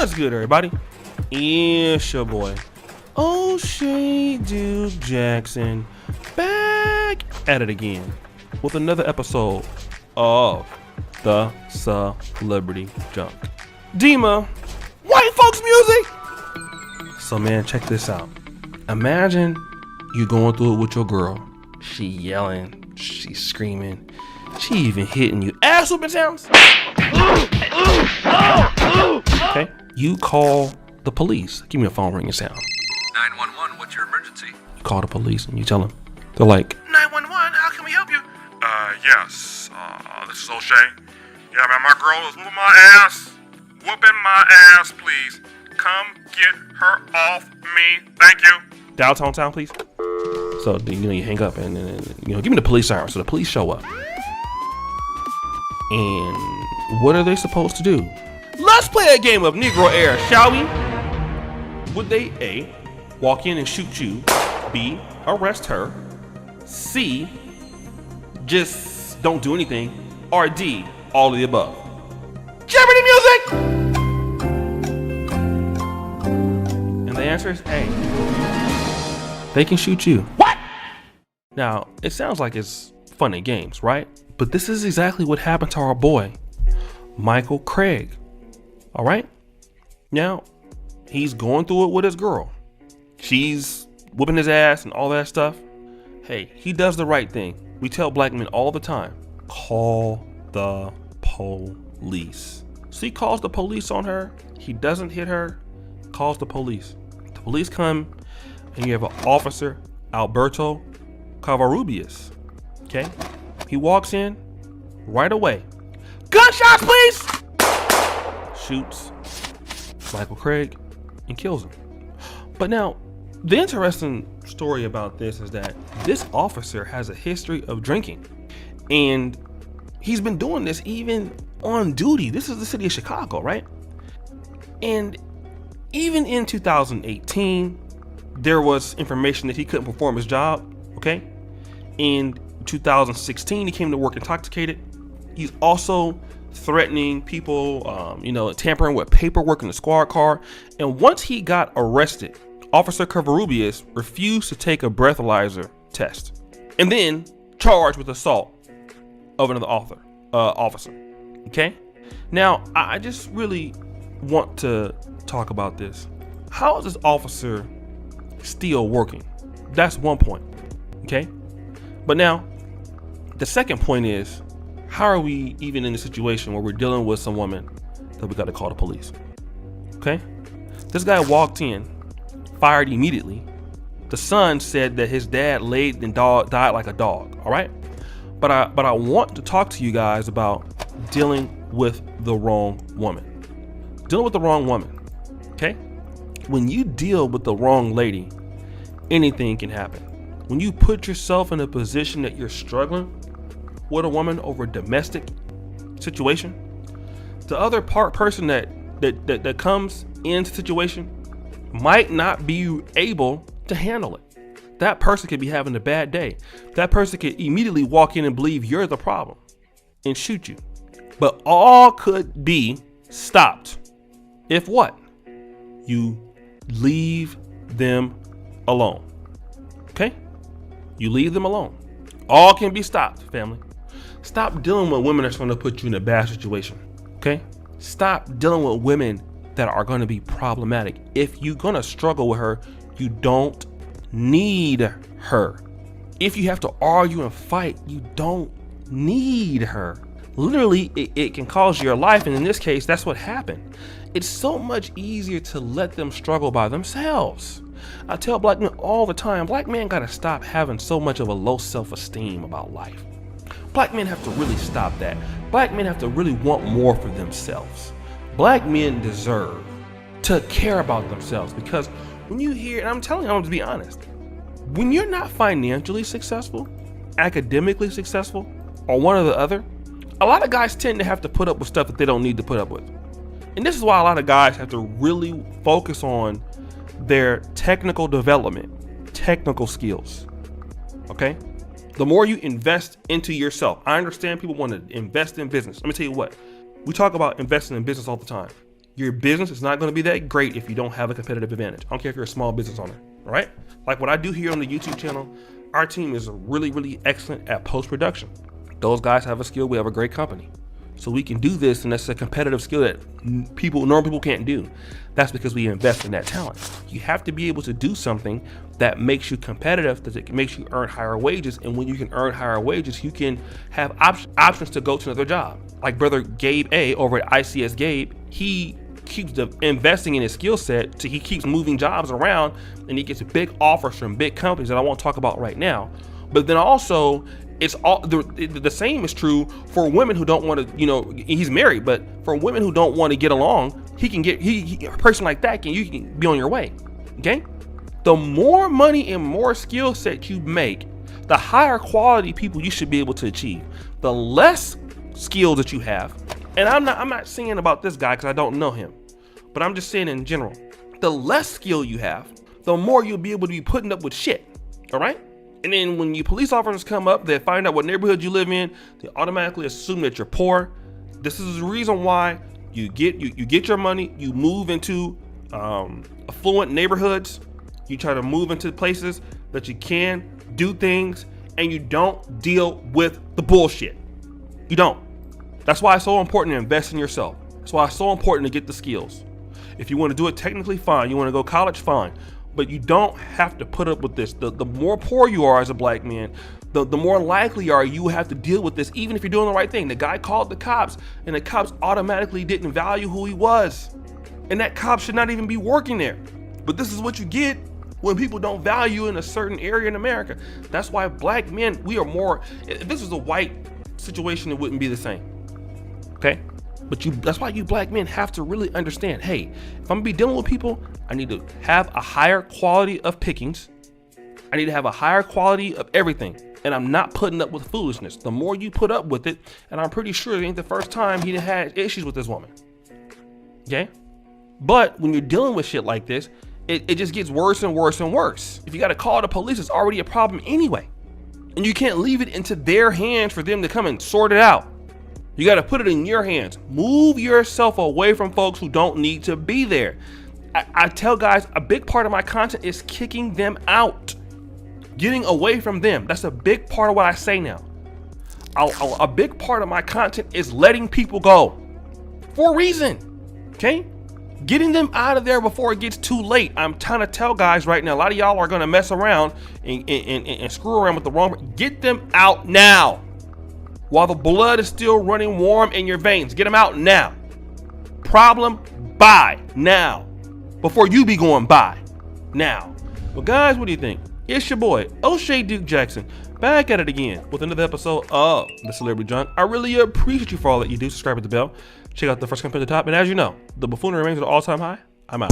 What's good, everybody? It's your boy, O'Shea Duke Jackson, back at it again with another episode of the Celebrity Junk. Dima, white folks music! So man, check this out. Imagine you going through it with your girl. She yelling, she screaming, she even hitting you. Ass whooping sounds! Okay, you call the police. Give me a phone ringing sound. 911, what's your emergency? You call the police and you tell them. They're like, 911, how can we help you? Yes, this is O'Shea. Yeah, man, my girl is whooping my ass, please. Come get her off me, thank you. Dial tone sound, please. So, you hang up and give me the police siren. So the police show up. And what are they supposed to do? Let's play a game of Negro Air, shall we? Would they A, walk in and shoot you, B, arrest her, C, just don't do anything, or D, all of the above? Jeopardy music! And the answer is A. They can shoot you. What? Now, it sounds like it's fun and games, right? But this is exactly what happened to our boy, Michael Craig. All right? Now, he's going through it with his girl. She's whooping his ass and all that stuff. Hey, he does the right thing. We tell black men all the time, call the police. So he calls the police on her. He doesn't hit her, calls the police. The police come and you have an officer, Alberto Covarrubias. Okay? He walks in right away. Gunshots, please! Shoots Michael Craig and kills him. But now, the interesting story about this is that this officer has a history of drinking. And he's been doing this even on duty. This is the city of Chicago, right? And even in 2018, there was information that he couldn't perform his job, okay? In 2016, he came to work intoxicated. He's also threatening people, tampering with paperwork in the squad car. And once he got arrested, Officer Covarrubias refused to take a breathalyzer test and then charged with assault of another officer. Okay? Now, I just really want to talk about this. How is this officer still working? That's one point. Okay? But now, the second point is, how are we even in a situation where we're dealing with some woman that we got to call the police? Okay? This guy walked in, fired immediately. The son said that his dad laid and died like a dog, all right? But I want to talk to you guys about dealing with the wrong woman. Dealing with the wrong woman, okay? When you deal with the wrong lady, anything can happen. When you put yourself in a position that you're struggling with a woman over a domestic situation, the other person that comes into the situation might not be able to handle it. That person could be having a bad day. That person could immediately walk in and believe you're the problem and shoot you. But all could be stopped if what? You leave them alone. Okay? You leave them alone. All can be stopped, family. Stop dealing with women that's going to put you in a bad situation. Okay? Stop dealing with women that are going to be problematic. If you're going to struggle with her, you don't need her. If you have to argue and fight, you don't need her. Literally, it can cause your life. And in this case, that's what happened. It's so much easier to let them struggle by themselves. I tell black men all the time, black men gotta stop having so much of a low self-esteem about life. Black men have to really stop that. Black men have to really want more for themselves. Black men deserve to care about themselves, because when you hear, and I'm telling you, I'm to be honest, when you're not financially successful, academically successful, or one or the other, a lot of guys tend to have to put up with stuff that they don't need to put up with. And this is why a lot of guys have to really focus on their technical development, technical skills. Okay? The more you invest into yourself, I understand people want to invest in business. Let me tell you what, we talk about investing in business all the time. Your business is not going to be that great if you don't have a competitive advantage. I don't care if you're a small business owner, all right? Like what I do here on the YouTube channel, our team is really, really excellent at post-production. Those guys have a skill. We have a great company. So we can do this, and that's a competitive skill that normal people can't do. That's because we invest in that talent. You have to be able to do something that makes you competitive, that makes you earn higher wages, and when you can earn higher wages, you can have options to go to another job. Like brother Gabe A over at ICS Gabe, he keeps investing in his skill set, so he keeps moving jobs around, and he gets big offers from big companies that I won't talk about right now. But then also, it's all the same is true for women who don't want to, you know, he's married, but for women who don't want to get along, he can get a person like that you can be on your way. Okay, the more money and more skill set you make, the higher quality people you should be able to achieve. The less skills that you have, and I'm not saying about this guy because I don't know him, but I'm just saying in general, the less skill you have, the more you'll be able to be putting up with shit. All right. And then when you police officers come up, they find out what neighborhood you live in, they automatically assume that you're poor. This is the reason why you get your money, you move into affluent neighborhoods, you try to move into places that you can do things, and you don't deal with the bullshit. You don't. That's why it's so important to invest in yourself. That's why it's so important to get the skills. If you want to do it technically, fine. You want to go college, fine. But you don't have to put up with this. The more poor you are as a black man, the more likely are you have to deal with this, even if you're doing the right thing. The guy called the cops, and the cops automatically didn't value who he was. And that cop should not even be working there. But this is what you get when people don't value in a certain area in America. That's why black men, we are more, if this was a white situation, it wouldn't be the same. Okay? But that's why you black men have to really understand, hey, if I'm gonna be dealing with people, I need to have a higher quality of pickings. I need to have a higher quality of everything. And I'm not putting up with foolishness. The more you put up with it, and I'm pretty sure it ain't the first time he had issues with this woman. Okay? But when you're dealing with shit like this, it just gets worse and worse and worse. If you gotta call the police, it's already a problem anyway. And you can't leave it into their hands for them to come and sort it out. You got to put it in your hands. Move yourself away from folks who don't need to be there. I tell guys, a big part of my content is kicking them out, getting away from them. That's a big part of what I say now. A big part of my content is letting people go for a reason. Okay? Getting them out of there before it gets too late. I'm trying to tell guys right now, a lot of y'all are going to mess around and screw around with the wrong. Get them out now. While the blood is still running warm in your veins. Get them out now. Problem, bye now. Before you be going bye now. Well, guys, what do you think? It's your boy, O'Shea Duke Jackson, back at it again with another episode of The Celebrity Junk. I really appreciate you for all that you do. Subscribe with the bell. Check out the first comment at the top. And as you know, the buffoonery remains at an all-time high. I'm out.